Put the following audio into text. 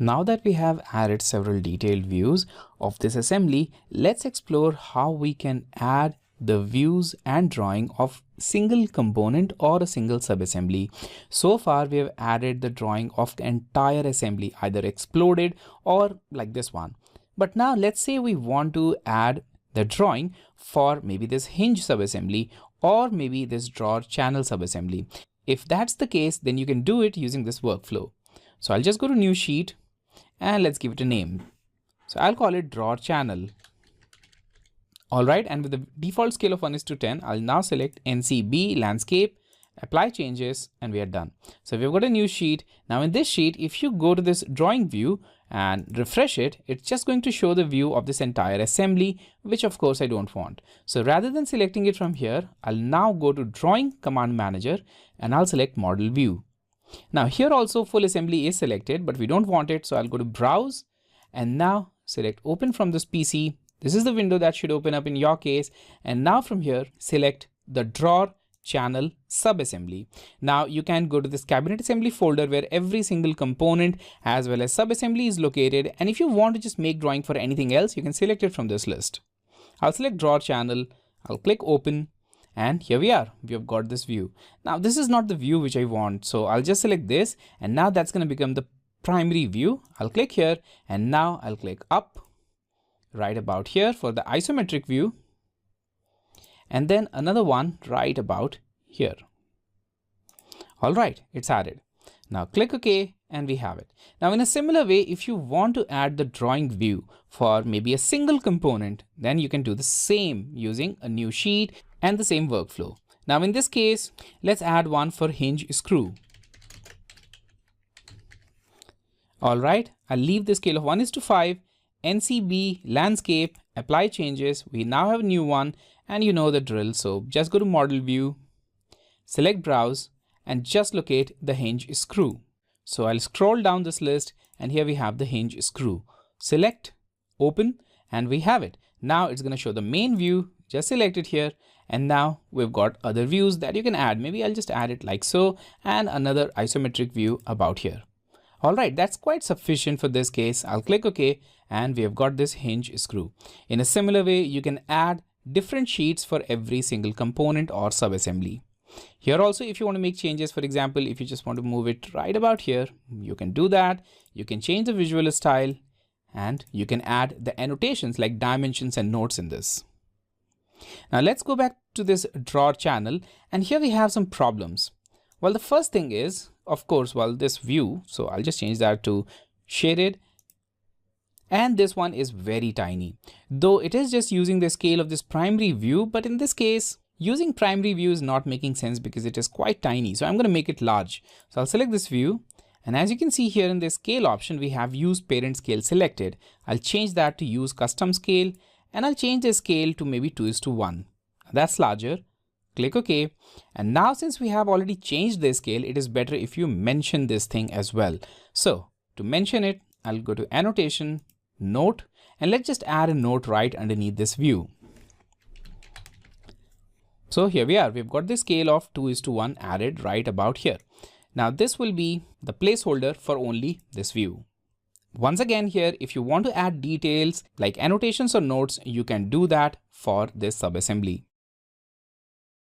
Now that we have added several detailed views of this assembly, let's explore how we can add the views and drawing of single component or a single subassembly. So far we have added the drawing of the entire assembly, either exploded or like this one. But now let's say we want to add the drawing for maybe this hinge subassembly or maybe this drawer channel subassembly. If that's the case, then you can do it using this workflow. So I'll just go to new sheet and let's give it a name. So I'll call it drawer channel. All right, and with the default scale of 1:10, I'll now select NCB landscape, apply changes, and we are done. So we've got a new sheet. Now in this sheet, if you go to this drawing view and refresh it, it's just going to show the view of this entire assembly, which of course I don't want. So rather than selecting it from here, I'll now go to drawing command manager and I'll select model view. Now here also full assembly is selected, but we don't want it. So I'll go to browse and now select open from this PC. This is the window that should open up in your case. And now from here, select the drawer channel subassembly. Now you can go to this cabinet assembly folder where every single component as well as subassembly is located. And if you want to just make drawing for anything else, you can select it from this list. I'll select drawer channel. I'll click open. And here we are, we have got this view. Now this is not the view which I want. So I'll just select this and now that's going to become the primary view. I'll click here and now I'll click up right about here for the isometric view. And then another one right about here. All right, it's added. Now click OK and we have it. Now in a similar way, if you want to add the drawing view for maybe a single component, then you can do the same using a new sheet and the same workflow. Now in this case, let's add one for hinge screw. All right, I'll leave the scale of 1:5, NCB landscape, apply changes. We now have a new one and you know the drill. So just go to model view, select browse and just locate the hinge screw. So I'll scroll down this list and here we have the hinge screw. Select, open, and we have it. Now it's going to show the main view. Just select it here. And now we've got other views that you can add. Maybe I'll just add it like so and another isometric view about here. All right, that's quite sufficient for this case. I'll click OK and we have got this hinge screw. In a similar way, you can add different sheets for every single component or subassembly. Here also, if you want to make changes, for example, if you just want to move it right about here, you can do that. You can change the visual style and you can add the annotations like dimensions and notes in this. Now let's go back to this drawer channel and here we have some problems. Well, the first thing is, of course, this view, so I'll just change that to shaded. And this one is very tiny, though it is just using the scale of this primary view. But in this case, using primary view is not making sense because it is quite tiny. So I'm going to make it large. So I'll select this view. And as you can see here in the scale option, we have use parent scale selected. I'll change that to use custom scale. And I'll change the scale to maybe 2:1. That's larger. Click OK. And now since we have already changed the scale, it is better if you mention this thing as well. So to mention it, I'll go to annotation, note, and let's just add a note right underneath this view. So here we are. We've got the scale of 2:1 added right about here. Now this will be the placeholder for only this view. Once again here, if you want to add details like annotations or notes, you can do that for this subassembly.